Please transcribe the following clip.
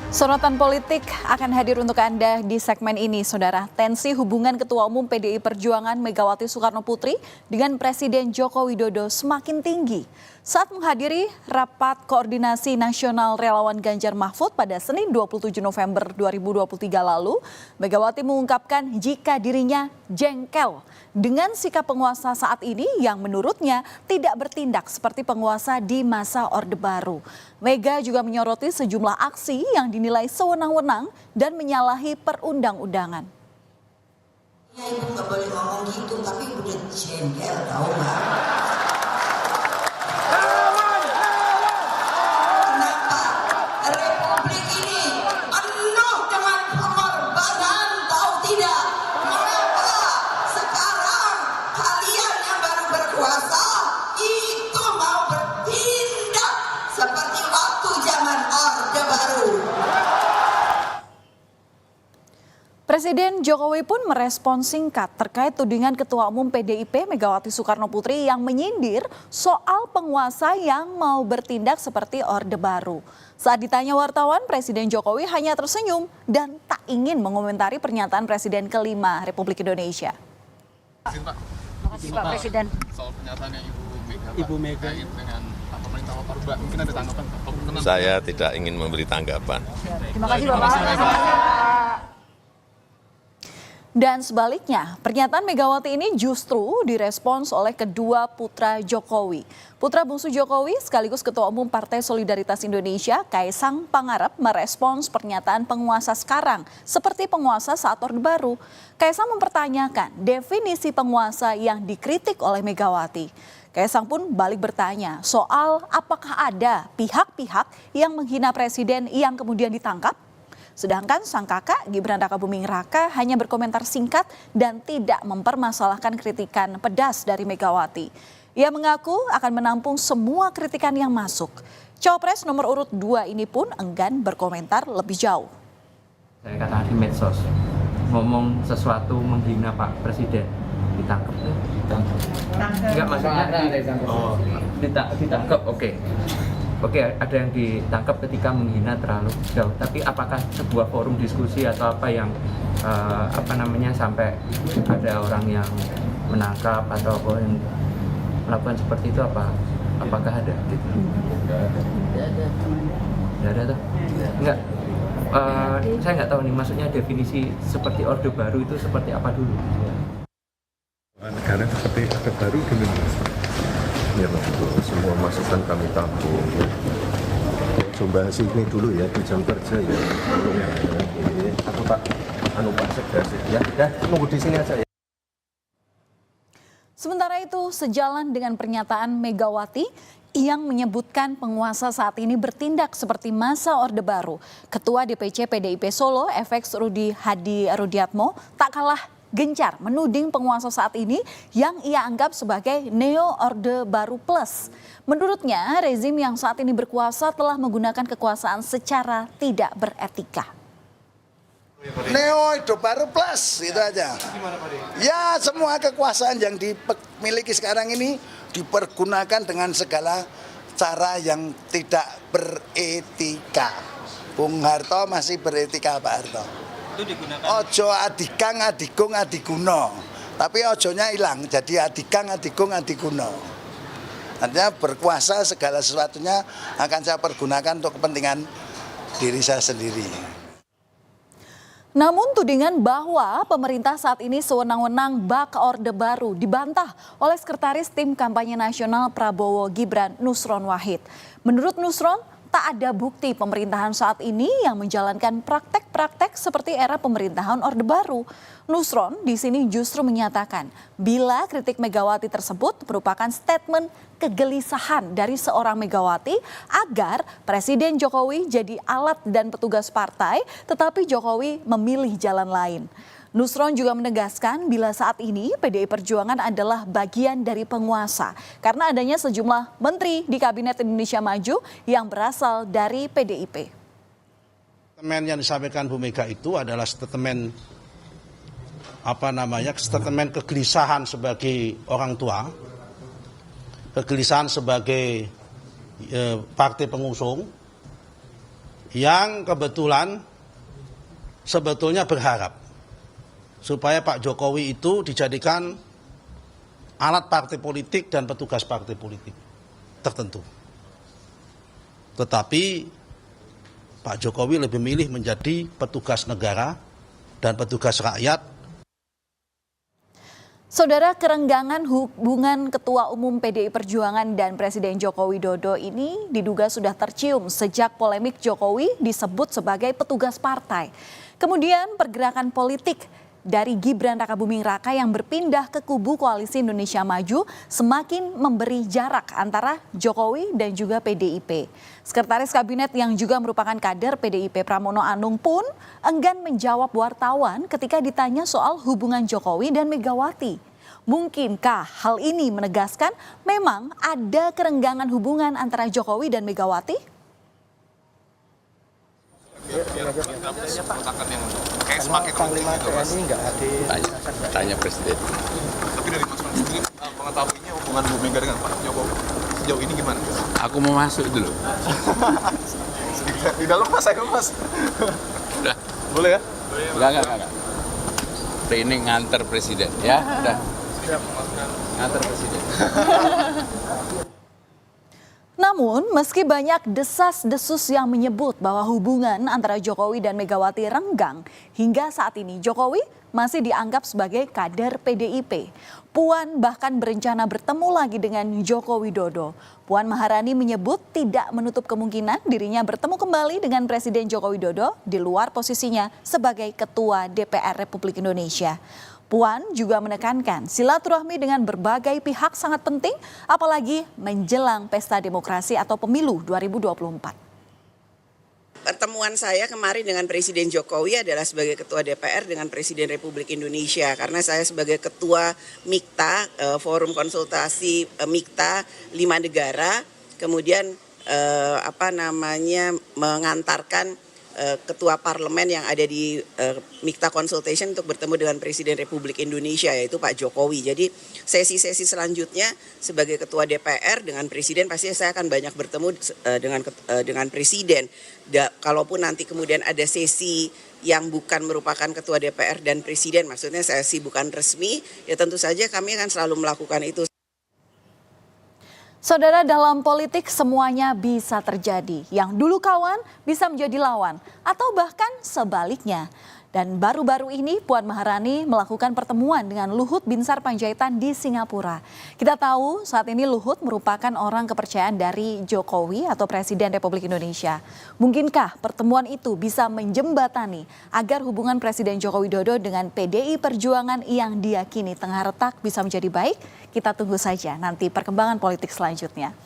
Sorotan politik akan hadir untuk Anda di segmen ini, Saudara. Tensi hubungan Ketua Umum PDI Perjuangan Megawati Soekarno Putri dengan Presiden Joko Widodo semakin tinggi. Saat menghadiri rapat koordinasi nasional relawan Ganjar Mahfud pada Senin 27 November 2023 lalu, Megawati mengungkapkan jika dirinya jengkel dengan sikap penguasa saat ini yang menurutnya tidak bertindak seperti penguasa di masa Orde Baru. Mega juga menyoroti sejumlah aksi yang dinilai sewenang-wenang dan menyalahi perundang-undangan. Ya, ibu nggak boleh ngomong gitu, tapi udah jengkel tau nggak? Kenapa Republik ini penuh dengan pengorbanan, tahu tidak? Kenapa sekarang kalian yang baru berkuasa itu mau bertindak seperti waktu zaman Orde Baru? Presiden Jokowi pun merespon singkat terkait tudingan Ketua Umum PDIP Megawati Soekarno Putri yang menyindir soal penguasa yang mau bertindak seperti Orde Baru. Saat ditanya wartawan, Presiden Jokowi hanya tersenyum dan tak ingin mengomentari pernyataan Presiden kelima Republik Indonesia. Terima kasih Pak Presiden. Soal pernyataannya Ibu Ibu Mega terkait dengan pemerintah Orba, mungkin ada tanggapan Pak? Saya tidak ingin memberi tanggapan. Terima kasih Bapak. Dan sebaliknya, pernyataan Megawati ini justru direspons oleh kedua putra Jokowi. Putra bungsu Jokowi sekaligus Ketua Umum Partai Solidaritas Indonesia, Kaisang Pangarep, merespons pernyataan penguasa sekarang seperti penguasa saat Orde Baru. Kaisang mempertanyakan definisi penguasa yang dikritik oleh Megawati. Kaisang pun balik bertanya soal apakah ada pihak-pihak yang menghina presiden yang kemudian ditangkap. Sedangkan sang kakak Gibran Rakabuming Raka hanya berkomentar singkat dan tidak mempermasalahkan kritikan pedas dari Megawati. Ia mengaku akan menampung semua kritikan yang masuk. Cawapres nomor urut 2 ini pun enggan berkomentar lebih jauh. Saya katakan di medsos, ngomong sesuatu menghina Pak Presiden, ditangkap tuh. Enggak, maksudnya ditangkap, oke. Oke, ada yang ditangkap ketika menghina terlalu jauh. Tapi apakah sebuah forum diskusi atau apa yang sampai ada orang yang menangkap atau yang melakukan seperti itu apakah ada? Gitu? Tidak ada tuh? Enggak. Saya nggak tahu nih, maksudnya definisi seperti Orde Baru itu seperti apa dulu? Negara seperti Orde Baru dulu. Ya betul, semua masukan kami tampung. Coba sini dulu ya di jam kerja ya. Aku Pak Sekda ya, tunggu di sini aja ya. Sementara itu, sejalan dengan pernyataan Megawati yang menyebutkan penguasa saat ini bertindak seperti masa Orde Baru, Ketua DPC PDIP Solo, FX Rudi Hadi Rudiatmo, tak kalah gencar menuding penguasa saat ini yang ia anggap sebagai Neo Orde Baru Plus. Menurutnya, rezim yang saat ini berkuasa telah menggunakan kekuasaan secara tidak beretika. Neo Orde Baru Plus, itu aja. Ya, semua kekuasaan yang dimiliki sekarang ini dipergunakan dengan segala cara yang tidak beretika. Bung Harto masih beretika, Pak Harto. Ojo adikang adigung adiguno, tapi ojonya hilang jadi adikang adigung adiguno. Artinya berkuasa segala sesuatunya akan saya pergunakan untuk kepentingan diri saya sendiri. Namun tudingan bahwa pemerintah saat ini sewenang-wenang bak Orde Baru dibantah oleh Sekretaris Tim Kampanye Nasional Prabowo Gibran, Nusron Wahid. Menurut Nusron, tak ada bukti pemerintahan saat ini yang menjalankan praktek-praktek seperti era pemerintahan Orde Baru. Nusron di sini justru menyatakan bila kritik Megawati tersebut merupakan statement kegelisahan dari seorang Megawati agar Presiden Jokowi jadi alat dan petugas partai, tetapi Jokowi memilih jalan lain. Nusron juga menegaskan bila saat ini PDI Perjuangan adalah bagian dari penguasa karena adanya sejumlah menteri di Kabinet Indonesia Maju yang berasal dari PDIP. Statement yang disampaikan Bu Mega itu adalah statement statement kegelisahan sebagai orang tua, kegelisahan sebagai partai pengusung, yang kebetulan sebetulnya berharap supaya Pak Jokowi itu dijadikan alat partai politik dan petugas partai politik tertentu. Tetapi Pak Jokowi lebih milih menjadi petugas negara dan petugas rakyat. Saudara, kerenggangan hubungan Ketua Umum PDI Perjuangan dan Presiden Joko Widodo ini diduga sudah tercium sejak polemik Jokowi disebut sebagai petugas partai. Kemudian pergerakan politik dari Gibran Rakabuming Raka yang berpindah ke kubu Koalisi Indonesia Maju semakin memberi jarak antara Jokowi dan juga PDIP. Sekretaris Kabinet yang juga merupakan kader PDIP Pramono Anung pun enggan menjawab wartawan ketika ditanya soal hubungan Jokowi dan Megawati. Mungkinkah hal ini menegaskan memang ada kerenggangan hubungan antara Jokowi dan Megawati? Kayak semakin penting gitu, Mas. Tanya Presiden. Tapi dari Mas Frans sendiri mengetahuinya hubungan Bu Mega dengan Pak Jokowi sejauh ini gimana? Aku mau masuk dulu. Sedikit di dalam Mas, ayo Mas. Udah. Boleh ya? Enggak. Ini nganter Presiden, ya. Udah. Nganter Presiden. Namun, meski banyak desas-desus yang menyebut bahwa hubungan antara Jokowi dan Megawati renggang, hingga saat ini Jokowi masih dianggap sebagai kader PDIP. Puan bahkan berencana bertemu lagi dengan Joko Widodo. Puan Maharani menyebut tidak menutup kemungkinan dirinya bertemu kembali dengan Presiden Joko Widodo di luar posisinya sebagai Ketua DPR Republik Indonesia. Puan juga menekankan silaturahmi dengan berbagai pihak sangat penting, apalagi menjelang pesta demokrasi atau pemilu 2024. Pertemuan saya kemarin dengan Presiden Jokowi adalah sebagai Ketua DPR dengan Presiden Republik Indonesia, karena saya sebagai Ketua MIKTA, Forum Konsultasi MIKTA 5 negara, kemudian mengantarkan Ketua Parlemen yang ada di MIKTA Consultation untuk bertemu dengan Presiden Republik Indonesia, yaitu Pak Jokowi. Jadi sesi-sesi selanjutnya sebagai Ketua DPR dengan Presiden pasti saya akan banyak bertemu dengan Presiden. Kalaupun nanti kemudian ada sesi yang bukan merupakan Ketua DPR dan Presiden, maksudnya sesi bukan resmi, ya tentu saja kami akan selalu melakukan itu. Saudara, dalam politik semuanya bisa terjadi. Yang dulu kawan bisa menjadi lawan atau bahkan sebaliknya. Dan baru-baru ini Puan Maharani melakukan pertemuan dengan Luhut Binsar Panjaitan di Singapura. Kita tahu saat ini Luhut merupakan orang kepercayaan dari Jokowi atau Presiden Republik Indonesia. Mungkinkah pertemuan itu bisa menjembatani agar hubungan Presiden Joko Widodo dengan PDI Perjuangan yang diyakini tengah retak bisa menjadi baik? Kita tunggu saja nanti perkembangan politik selanjutnya.